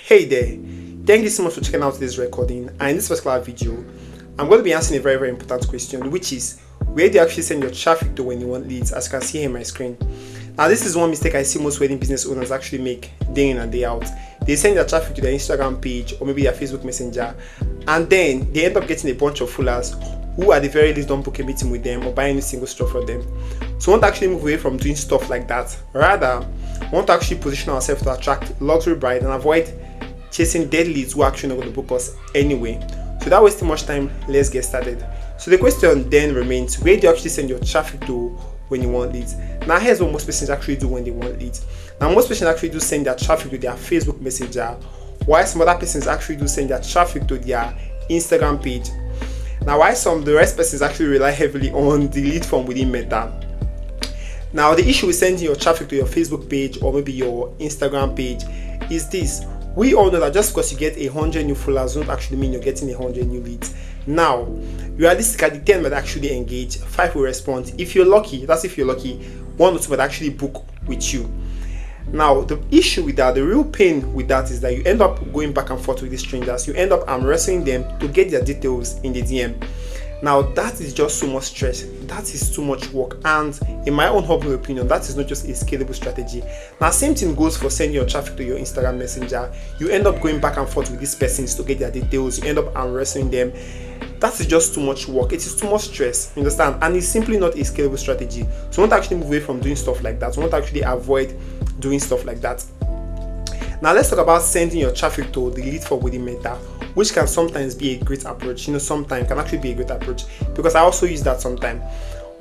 Hey there, thank you so much for checking out this recording, and in this particular video I'm going to be answering a very important question, which is where do you actually send your traffic to when you want leads, as you can see here on my screen. Now this is one mistake I see most wedding business owners actually make day in and day out. They send their traffic to their Instagram page or maybe their Facebook Messenger, and then they end up getting a bunch of foolers who at the very least don't book a meeting with them or buy any single stuff from them. So we want to actually move away from doing stuff like that. Rather, we want to actually position ourselves to attract luxury brides and avoid chasing dead leads who are actually not going to book us anyway. So without wasting much time, let's get started. So the question then remains, where do you actually send your traffic to when you want leads? Now here's what most persons actually do when they want leads. Now most persons actually do send their traffic to their Facebook Messenger, while some other persons actually do send their traffic to their Instagram page. Now while the rest persons actually rely heavily on the lead form within Meta. Now the issue with sending your traffic to your Facebook page or maybe your Instagram page is this. We all know that just because you get 100 new followers don't actually mean you're getting 100 new leads. Now, realistically, 10 might actually engage, 5 will respond. If you're lucky, that's if you're lucky, 1 or 2 might actually book with you. Now, the issue with that, the real pain with that is that you end up going back and forth with these strangers. You end up wrestling them to get their details in the DM. Now, that is just so much stress. That is too much work. And in my own humble opinion, that is not just a scalable strategy. Now, same thing goes for sending your traffic to your Instagram Messenger. You end up going back and forth with these persons to get their details. You end up wrestling them. That is just too much work. It is too much stress. You understand? And it's simply not a scalable strategy. So, we want to actually move away from doing stuff like that. We want to actually avoid doing stuff like that. Now, let's talk about sending your traffic to the lead form within Meta, which can sometimes be a great approach. Sometimes can actually be a great approach because I also use that sometimes.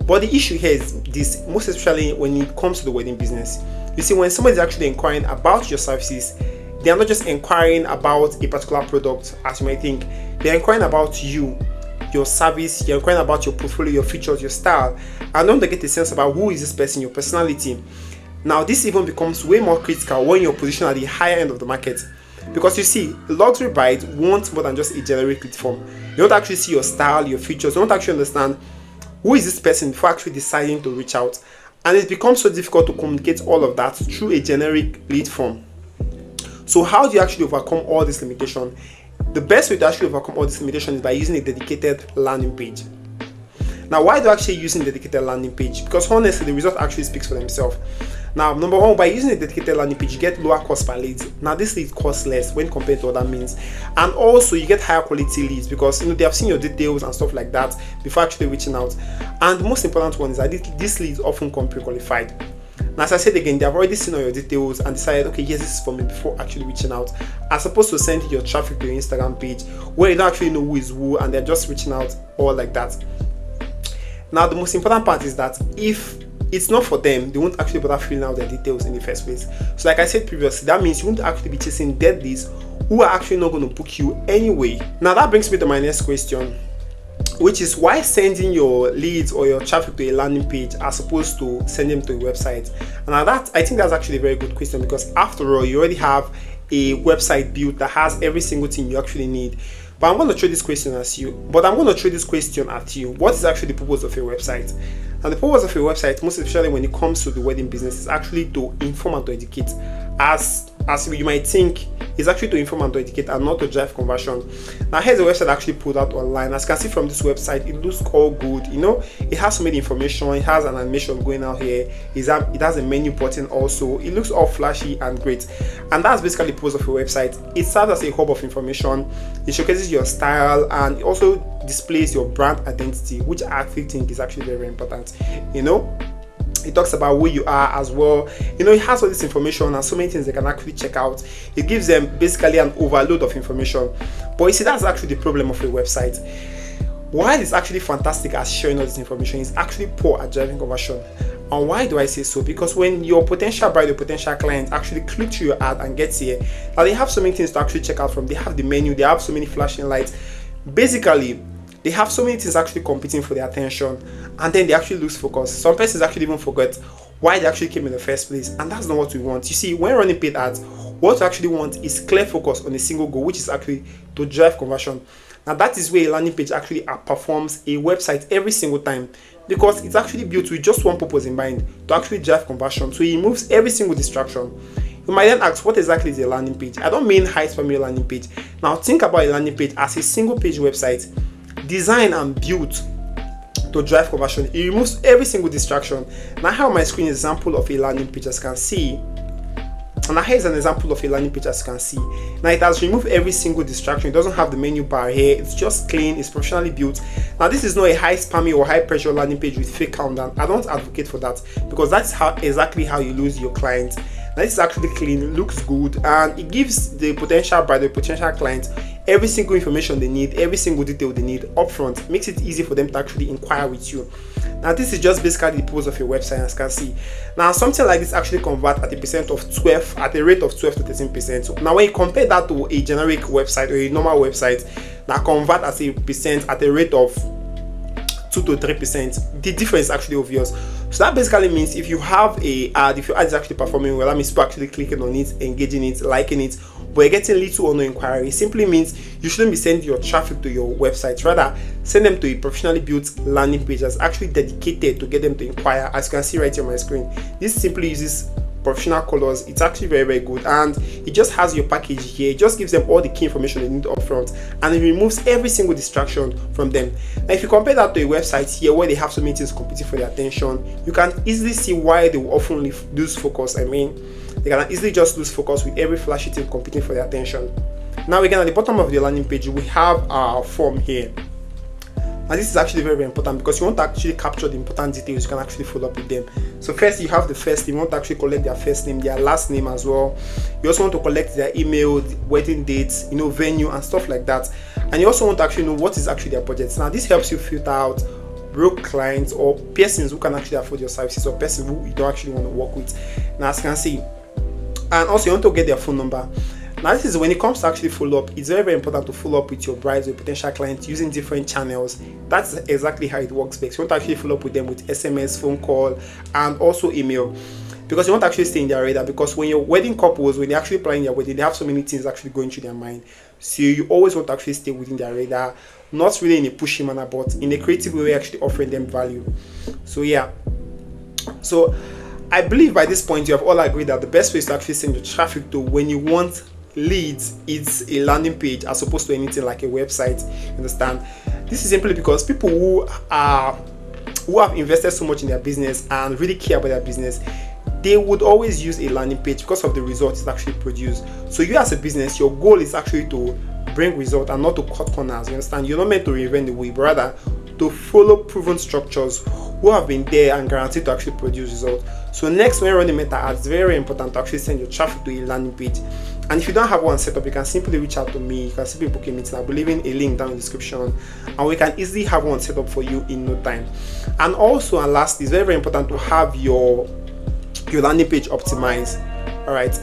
But the issue here is this, most especially when it comes to the wedding business. You see, when somebody is actually inquiring about your services, they are not just inquiring about a particular product, as you might think. They're inquiring about you, your service, you're inquiring about your portfolio, your features, your style, and then they get a sense about who is this person, your personality. Now, this even becomes way more critical when you're positioned at the higher end of the market. Because you see, luxury brides want more than just a generic lead form. They don't actually see your style, your features. They don't actually understand who is this person before actually deciding to reach out. And it becomes so difficult to communicate all of that through a generic lead form. So how do you actually overcome all this limitation? The best way to actually overcome all this limitation is by using a dedicated landing page. Now, why do I actually using a dedicated landing page? Because honestly, the result actually speaks for themselves. Now, number one, by using a dedicated landing page, you get lower cost per lead. Now, this lead costs less when compared to other means, and also you get higher quality leads because they have seen your details and stuff like that before actually reaching out. And the most important one is that these leads often come pre-qualified. Now, as I said again, they have already seen all your details and decided, okay, yes, this is for me before actually reaching out, as opposed to sending your traffic to your Instagram page where you don't actually know who is who and they're just reaching out all like that. Now, the most important part is that if it's not for them, they won't actually bother filling out their details in the first place. So like I said previously, that means you won't actually be chasing dead leads who are actually not going to book you anyway. Now that brings me to my next question, which is why sending your leads or your traffic to a landing page as opposed to sending them to a website? And now that, I think that's actually a very good question because after all, you already have a website built that has every single thing you actually need. But I'm going to throw this question at you. What is actually the purpose of your website? And the purpose of your website, most especially when it comes to the wedding business, is actually to inform and to educate. As you might think, is actually to inform and to educate and not to drive conversion. Now here's the website actually put out online. As you can see from this website, it looks all good. It has so many information. It has an animation going out here. It has a menu button also. It looks all flashy and great. And that's basically the purpose of your website. It serves as a hub of information. It showcases your style and it also displays your brand identity, which I actually think is actually very, very important. It talks about who you are as well. It has all this information and so many things they can actually check out. It gives them basically an overload of information. But you see, that's actually the problem of a website. While it's actually fantastic at sharing all this information, it's actually poor at driving conversion. And why do I say so? Because when your potential bride, your potential client actually click through your ad and gets here, now they have so many things to actually check out from. They have the menu, they have so many flashing lights. Basically, they have so many things actually competing for their attention, and then they actually lose focus. Some persons actually even forget why they actually came in the first place, and that's not what we want. You see, when running paid ads, what we actually want is clear focus on a single goal, which is actually to drive conversion. Now that is where a landing page actually outperforms a website every single time, because it's actually built with just one purpose in mind, to actually drive conversion. So it removes every single distraction. You might then ask, what exactly is a landing page? I don't mean high spammy landing page. Now think about a landing page as a single page website designed and built to drive conversion. It removes every single distraction. Now I have on my screen example of a landing page, as you can see. And here is an example of a landing page, as you can see. Now it has removed every single distraction. It doesn't have the menu bar here. It's just clean. It's professionally built. Now this is not a high spammy or high pressure landing page with fake countdown. I don't advocate for that, because that's exactly how you lose your clients. Now this is actually clean, looks good, and it gives the potential bride, the potential client, every single information they need, every single detail they need upfront. Makes it easy for them to actually inquire with you. Now this is just basically the purpose of your website, as you can see. Now something like this actually convert at a percent of 12, at a rate of 12 to 13%. So now when you compare that to a generic website or a normal website that convert as a percent at a rate of 2 to 3%, the difference is actually obvious. So that basically means if you have a ad, if your ad is actually performing well, that means people actually clicking on it, engaging it, liking it, but you're getting little or no inquiry, it simply means you shouldn't be sending your traffic to your website. Rather, send them to a professionally built landing page that's actually dedicated to get them to inquire. As you can see right here on my screen, this simply uses professional colors. It's actually very, very good, and it just has your package here. It just gives them all the key information they need up front, and it removes every single distraction from them. Now if you compare that to a website here where they have so many things competing for their attention, you can easily see why they will often lose focus. I mean, they can easily just lose focus with every flashy thing competing for their attention. Now again, at the bottom of the landing page, we have our form here. And this is actually very, very important, because you want to actually capture the important details. You can actually follow up with them. So first, you have the first name. You want to actually collect their first name, their last name as well. You also want to collect their email, wedding dates, venue and stuff like that. And you also want to actually know what is actually their budget. Now this helps you filter out broke clients or persons who can actually afford your services, or persons who you don't actually want to work with. Now as you can see, and also you want to get their phone number. Now this is when it comes to actually follow up, it's very, very important to follow up with your brides or potential clients using different channels. That's exactly how it works best. You want to actually follow up with them with SMS, phone call, and also email, because you want to actually stay in their radar. Because when your wedding couples, when they're actually planning their wedding, they have so many things actually going through their mind. So you always want to actually stay within their radar, not really in a pushy manner, but in a creative way, actually offering them value. So yeah, so I believe by this point you have all agreed that the best way is to actually send your traffic to when you want leads, it's a landing page as opposed to anything like a website. You understand? This is simply because people who have invested so much in their business and really care about their business, they would always use a landing page because of the results it actually produce. So you as a business, your goal is actually to bring result and not to cut corners. You understand? You're not meant to reinvent the wheel, but rather to follow proven structures who have been there and guaranteed to actually produce results. So next, when running meta ads, it's very, very important to actually send your traffic to a landing page. And if you don't have one set up, you can simply reach out to me. You can simply book a meeting. I'll be leaving a link down in the description, and we can easily have one set up for you in no time. And also, and lastly, it's very, very important to have your landing page optimized. All right,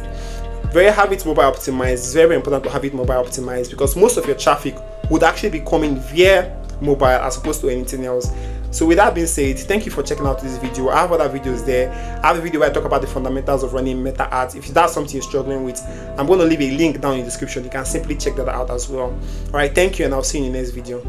have it mobile optimized. It's very, very important to have it mobile optimized, because most of your traffic would actually be coming via mobile as opposed to anything else. So with that being said, thank you for checking out this video. I have other videos there. I have a video where I talk about the fundamentals of running meta ads. If that's something you're struggling with, I'm going to leave a link down in the description. You can simply check that out as well. All right, thank you, and I'll see you in the next video.